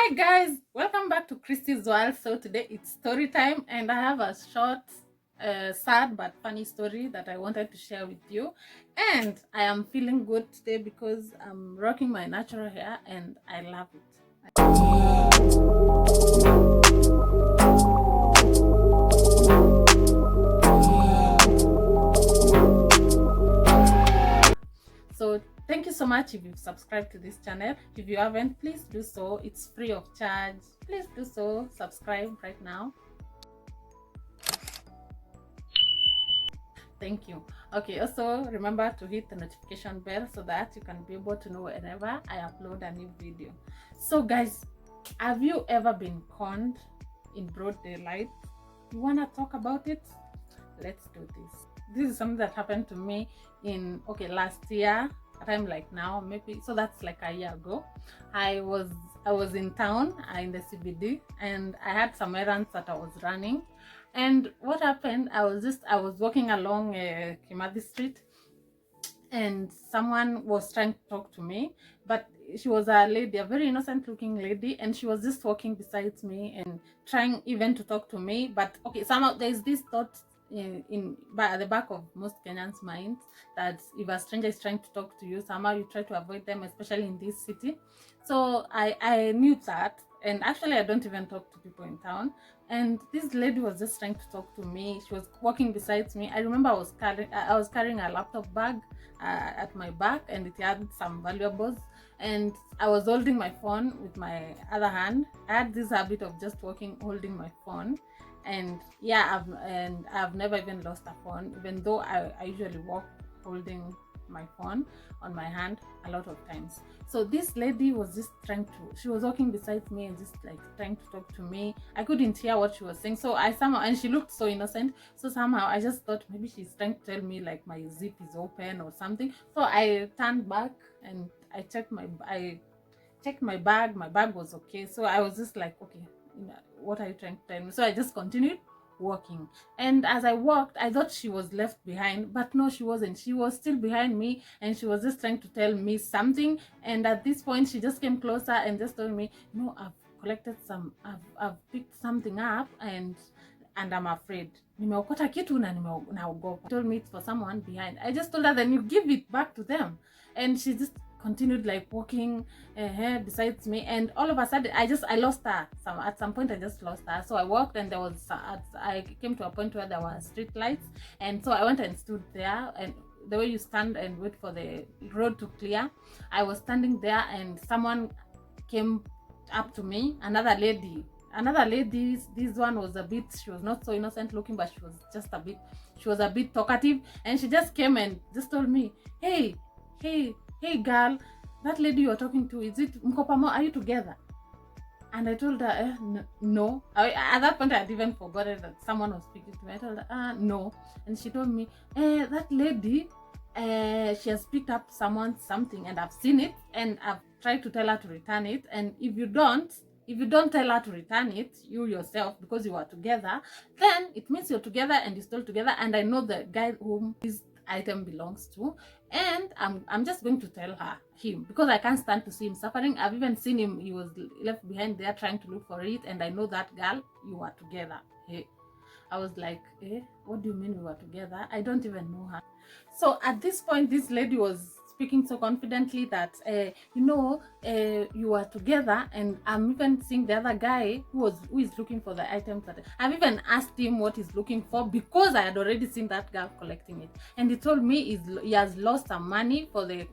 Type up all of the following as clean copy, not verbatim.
Hi guys, welcome back to Christy's World. So today it's story time, and I have a short, sad but funny story that I wanted to share with you. And I am feeling good today because I'm rocking my natural hair and I love it. So thank you so much if you've subscribed to this channel. If you haven't, please do so. It's free of charge. Please do so. Subscribe right now. Thank you. Okay, also remember to hit the notification bell so that you can be able to know whenever I upload a new video. So guys, have you ever been conned in broad daylight? You wanna talk about it? Let's do this. This is something that happened to me in last year, a time like now, maybe, so that's like a year ago. I was in town, in the CBD, and I had some errands that I was running. And what happened, I was walking along Kimathi Street, and someone was trying to talk to me, but she was a lady, a very innocent looking lady, and she was just walking beside me and trying even to talk to me. But somehow there's this thought at the back of most Kenyans' minds that if a stranger is trying to talk to you, somehow you try to avoid them, especially in this city. So I knew that, and actually I don't even talk to people in town. And this lady was just trying to talk to me. She was walking beside me. I remember I was carrying a laptop bag at my back, and it had some valuables, and I was holding my phone with my other hand. I had this habit of just walking holding my phone, and I've never even lost a phone, even though I usually walk holding my phone on my hand a lot of times. So this lady was just she was walking beside me and just like trying to talk to me. I couldn't hear what she was saying, so and she looked so innocent, so somehow I just thought maybe she's trying to tell me like my zip is open or something. So I turned back and I checked my bag. My bag was okay, so I was just like, okay, what are you trying to tell me? So I just continued walking, and as I walked I thought she was left behind, but no, she wasn't. She was still behind me, and she was just trying to tell me something. And at this point she just came closer and just told me, no, I've picked something up, and I'm afraid nimeokota kitu na naogopa. Told me it's for someone behind. I just told her, then you give it back to them. And she just continued like walking besides me, and all of a sudden I lost her. At some point I just lost her. So I walked, and I came to a point where there were street lights, and so I went and stood there. And the way you stand and wait for the road to clear, I was standing there, and someone came up to me, another lady. This one was she was not so innocent looking, but she was a bit talkative, and she just came and just told me, hey girl, that lady you're talking to, is it mkopamo, are you together? And I told her, no. At that point I had even forgotten that someone was speaking to me. I told her, no. And she told me, that lady, she has picked up something, and I've seen it, and I've tried to tell her to return it. And if you don't tell her to return it, you yourself, because you are together, then it means you're together and you're still together. And I know the guy whom this item belongs to, and I'm just going to tell him, because I can't stand to see him suffering. I've even seen him, he was left behind there trying to look for it, and I know that girl, you are together. Hey, I was like, what do you mean we were together? I don't even know her. So at this point this lady was speaking so confidently that you are together, and I'm even seeing the other guy who is looking for the items. That I've even asked him what he's looking for, because I had already seen that girl collecting it, and he told me he has lost some money for the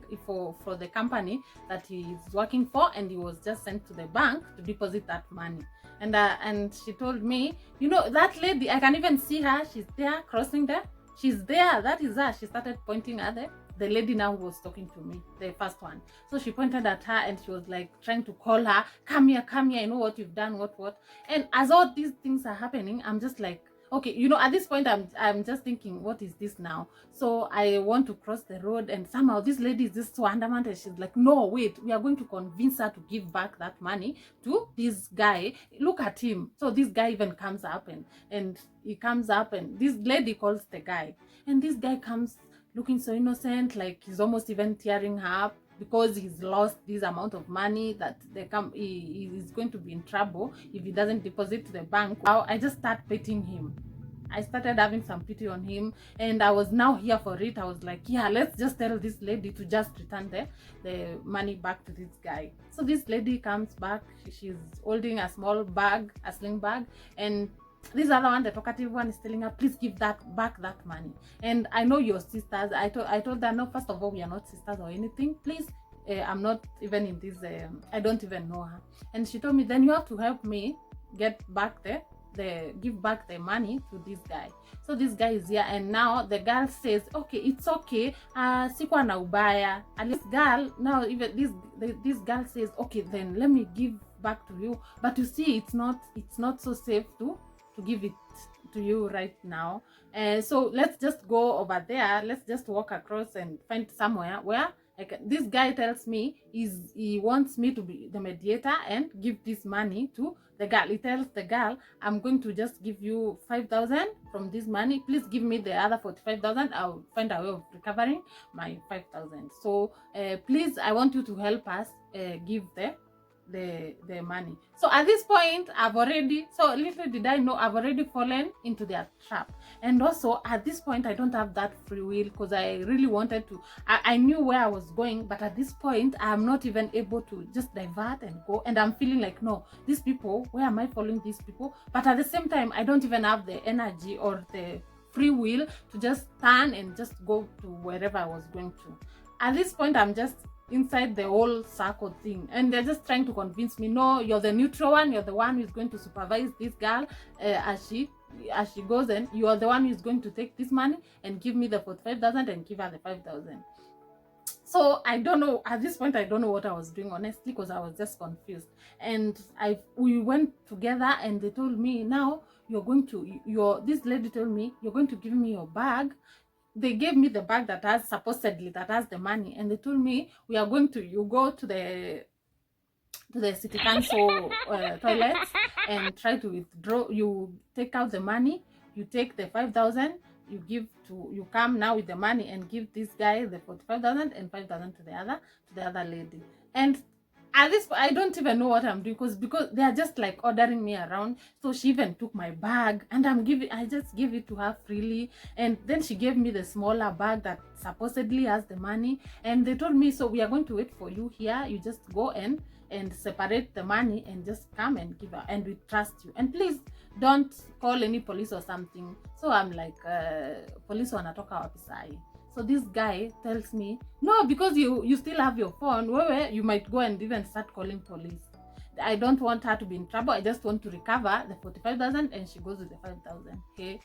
company that he is working for, and he was just sent to the bank to deposit that money. And she told me, that lady, I can even see her, she's there crossing there. She's there, that is her. She started pointing at the lady now who was talking to me, the first one. So she pointed at her, and she was like trying to call her, come here, I know what you've done, what. And as all these things are happening, I'm just like, okay, at this point I'm just thinking, what is this now? So I want to cross the road, and somehow this lady is just so adamant, and she's like, no, wait, we are going to convince her to give back that money to this guy. Look at him. So this guy even comes up, and he comes up, and this lady calls the guy, and this guy comes looking so innocent, like he's almost even tearing her up. because he's lost this amount of money, that he is going to be in trouble if he doesn't deposit to the bank. Now I just start pitying him. I started having some pity on him, and I was now here for it. I was like, yeah, let's just tell this lady to just return the money back to this guy. So this lady comes back. She's holding a small bag, a sling bag, and this other one, the talkative one, is telling her, please give that money. And I know your sisters. I told her, no, first of all, we are not sisters or anything. Please, I'm not even in this. I don't even know her. And she told me, then you have to help me get back give back the money to this guy. So this guy is here, and now the girl says, okay, it's okay, sikuwa na ubaya. And this girl now, even this girl says, okay, then let me give back to you, but you see, it's not so safe to give it to you right now. So let's just go over there, let's just walk across and find somewhere where this guy tells me he wants me to be the mediator and give this money to the girl. He tells the girl, I'm going to just give you 5,000 from this money. Please give me the other 45,000. I'll find a way of recovering my 5,000. So please, I want you to help us give the money. So at this point, little did I know, I've already fallen into their trap. And also at this point, I don't have that free will, because I really wanted to, I knew where I was going, but at this point I'm not even able to just divert and go. And I'm feeling like, no, these people, where am I following these people? But at the same time, I don't even have the energy or the free will to just turn and just go to wherever I was going to. At this point, I'm just inside the whole circle thing, and they're just trying to convince me, no, you're the neutral one, you're the one who's going to supervise this girl as she goes, and you are the one who's going to take this money and give me the 45,000 and give her the 5,000. So I don't know, at this point I don't know what I was doing, honestly, because I was just confused. And we went together, and they told me, now this lady told me, you're going to give me your bag. They gave me the bag that has the money, and they told me, you go to the city council toilets and try to withdraw. You take out the money, you take the 5,000, you come now with the money and give this guy the 45,000 and 5,000 to the other lady. And at this point, I don't even know what I'm doing, because they are just like ordering me around. So she even took my bag, and I just give it to her freely. And then she gave me the smaller bag that supposedly has the money, and they told me, so we are going to wait for you here, you just go and separate the money and just come and give her, and we trust you, and please don't call any police or something. So I'm like, police wanatoka wapi sahi? So this guy tells me, no, because you still have your phone, where you might go and even start calling police. I don't want her to be in trouble. I just want to recover the 45,000, and she goes with the 5,000. Okay.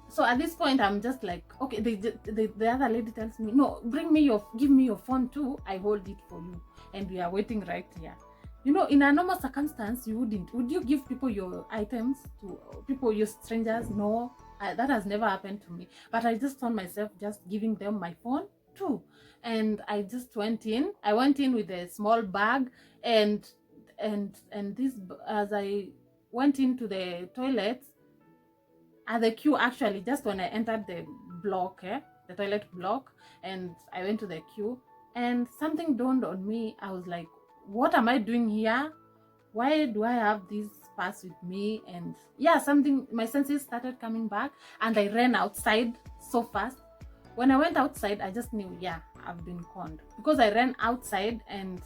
So at this point, I'm just like, okay. The other lady tells me, no, give me your phone too. I hold it for you, and we are waiting right here. You know, in a normal circumstance, would you give people your items to people, your strangers? No, that has never happened to me. But I just found myself just giving them my phone too. And I just went in. I went in with a small bag, and this, as I went into the toilets, at the queue, actually, just when I entered the block, the toilet block, and I went to the queue, and something dawned on me. I was like, what am I doing here? Why do I have this purse with me? And yeah, my senses started coming back, and I ran outside so fast. When I went outside, I just knew, yeah, I've been conned, because I ran outside and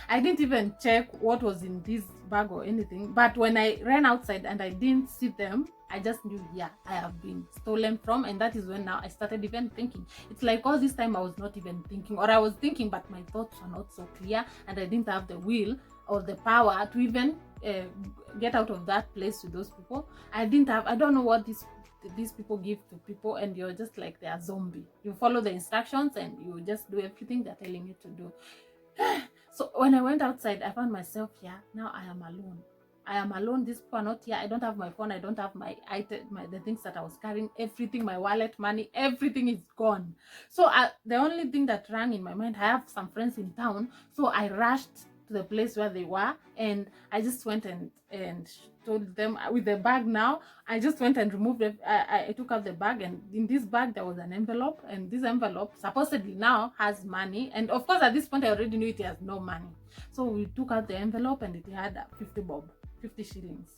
I didn't even check what was in this bag or anything. But when I ran outside and I didn't see them, I just knew, yeah, I have been stolen from. And that is when now I started even thinking. It's like all this time I was not even thinking, or I was thinking, but my thoughts were not so clear, and I didn't have the will or the power to even get out of that place with those people. I don't know what these people give to people, and you're just like, they are zombie. You follow the instructions and you just do everything they're telling you to do. So when I went outside, I found myself here. Now I am alone. I am alone. These people are not here. I don't have my phone. I don't have my item, the things that I was carrying. Everything, my wallet, money, everything is gone. So the only thing that rang in my mind, I have some friends in town. So I rushed to the place where they were, and I just went and told them with the bag. Now I just went and removed it. I took out the bag, and in this bag there was an envelope, and this envelope supposedly now has money. And of course at this point I already knew it has no money. So we took out the envelope, and it had 50 bob, 50 shillings.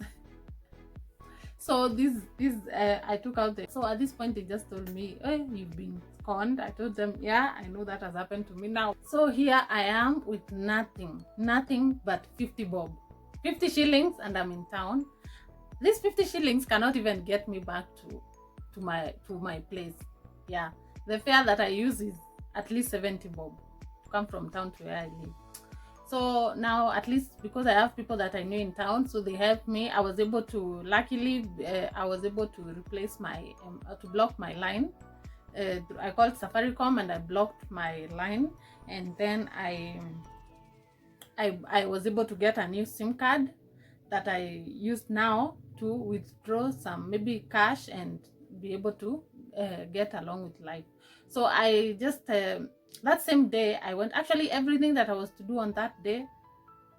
So I took out the, so at this point they just told me, hey, you've been conned. I told them, yeah, I know that has happened to me now. So here I am with nothing but 50 bob, 50 shillings, and I'm in town. These 50 shillings cannot even get me back to my place. Yeah, the fare that I use is at least 70 bob to come from town to where I live. So now, at least because I have people that I knew in town, so they helped me. I was able to, luckily, I was able to replace my, to block my line. I called Safaricom and I blocked my line, and then I was able to get a new SIM card that I use now to withdraw some maybe cash and be able to get along with life. So I just that same day I went, actually everything that I was to do on that day,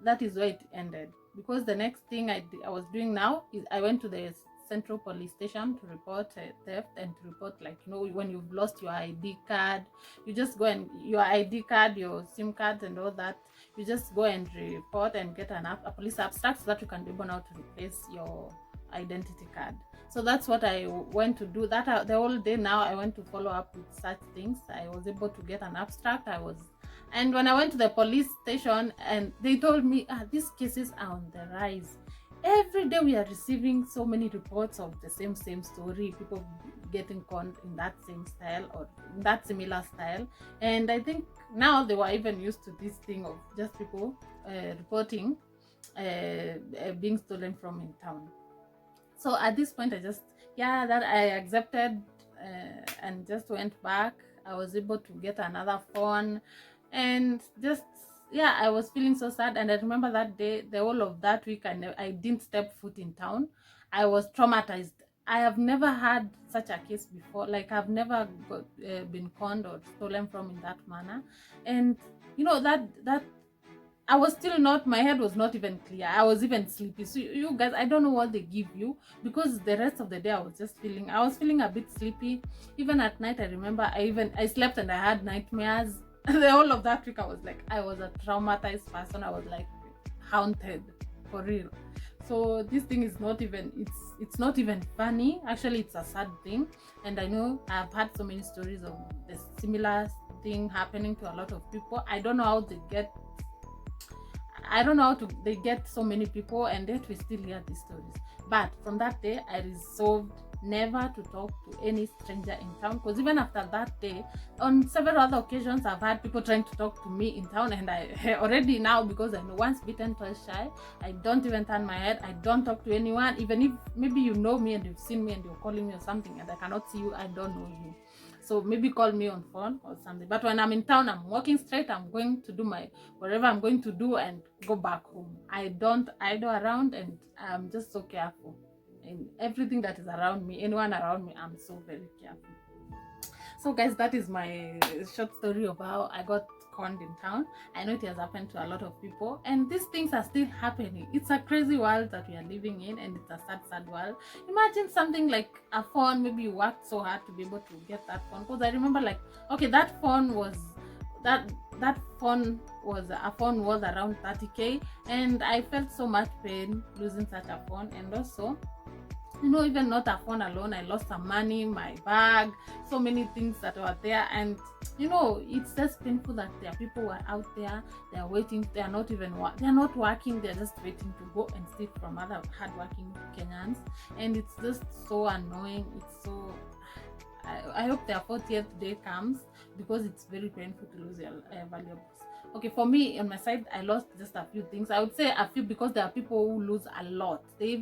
that is where it ended, because the next thing I was doing now is I went to the central police station to report theft, and to report, like, you know, when you've lost your ID card, you just go and your ID card, your SIM card and all that, you just go and report and get a police abstract so that you can be able now to replace your identity card. So that's what I went to do. That the whole day now I went to follow up with such things. I was able to get an abstract. And when I went to the police station, and they told me, these cases are on the rise. Every day we are receiving so many reports of the same story, people getting conned in that same style or in that similar style. And I think now they were even used to this thing of just people reporting being stolen from in town. So at this point I just, that I accepted and just went back. I was able to get another phone, and just, I was feeling so sad. And I remember that day, the whole of that week, I didn't step foot in town. I was traumatized. I have never had such a case before. Like, I've never been conned or stolen from in that manner. And you know, that I was still not, my head was not even clear. I was even sleepy. So you guys, I don't know what they give you, because the rest of the day I was feeling a bit sleepy. Even at night, I remember I slept and I had nightmares. The whole of that week I was a traumatized person. I was like haunted, for real. So this thing is not even, it's not even funny. Actually, it's a sad thing. And I know I've had so many stories of the similar thing happening to a lot of people. I don't know how they get so many people, and yet we still hear these stories. But from that day, I resolved never to talk to any stranger in town, because even after that day, on several other occasions, I've had people trying to talk to me in town, and I already now, because I know once bitten, twice shy, I don't even turn my head. I don't talk to anyone. Even if maybe you know me and you've seen me and you're calling me or something and I cannot see you, I don't know you. So maybe call me on phone or something. But when I'm in town, I'm walking straight. I'm going to do whatever I'm going to do and go back home. I don't idle around, and I'm just so careful. And everything that is around me, anyone around me, I'm so very careful. So guys, that is my short story of how I got conned in town. I know it has happened to a lot of people, and these things are still happening. It's a crazy world that we are living in, and it's a sad world. Imagine something like a phone. Maybe you worked so hard to be able to get that phone, because I remember, like, okay, that phone was a phone worth around 30k, and I felt so much pain losing such a phone. And also, you know, even not a phone alone, I lost some money, my bag, so many things that were there. And you know, it's just painful that there are people who are out there, they are waiting, they are not working, they're just waiting to go and steal from other hardworking Kenyans. And it's just so annoying. It's so, I hope their 40th day comes, because it's very painful to lose your valuables. Okay, for me, on my side, I lost just a few things. I would say a few, because there are people who lose a lot. There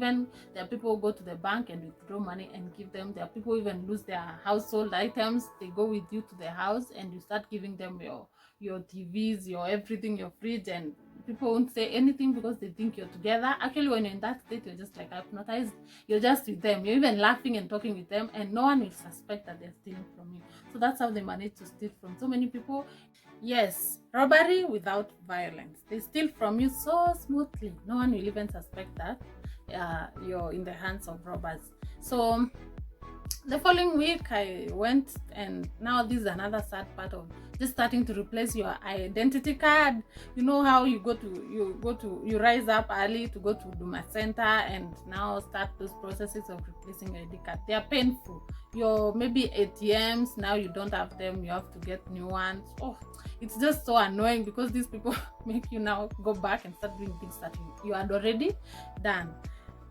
are people who go to the bank and withdraw money and give them. There are people who even lose their household items. They go with you to the house and you start giving them your TVs, your everything, your fridge, and People won't say anything because they think you're together. Actually, when you're in that state, you're just like hypnotized. You're just with them. You're even laughing and talking with them, and no one will suspect that they're stealing from you. So that's how they manage to steal from so many people. Yes, robbery without violence. They steal from you so smoothly. No one will even suspect that you're in the hands of robbers. So the following week I went, and now this is another sad part of just starting to replace your identity card. You know how you you rise up early to go to Duma Center and now start those processes of replacing your ID card. They are painful. Your maybe ATMs, now you don't have them, you have to get new ones. Oh, it's just so annoying because these people make you now go back and start doing things that you had already done.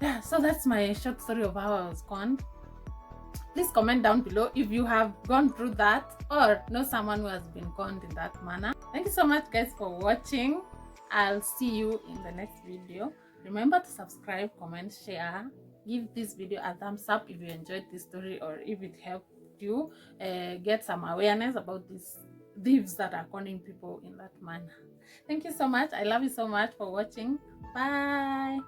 Yeah, so that's my short story of how I was conned. Please comment down below if you have gone through that or know someone who has been conned in that manner. Thank you so much, guys, for watching. I'll see you in the next video. Remember to subscribe, comment, share. Give this video a thumbs up if you enjoyed this story or if it helped you get some awareness about these thieves that are conning people in that manner. Thank you so much. I love you so much for watching. Bye.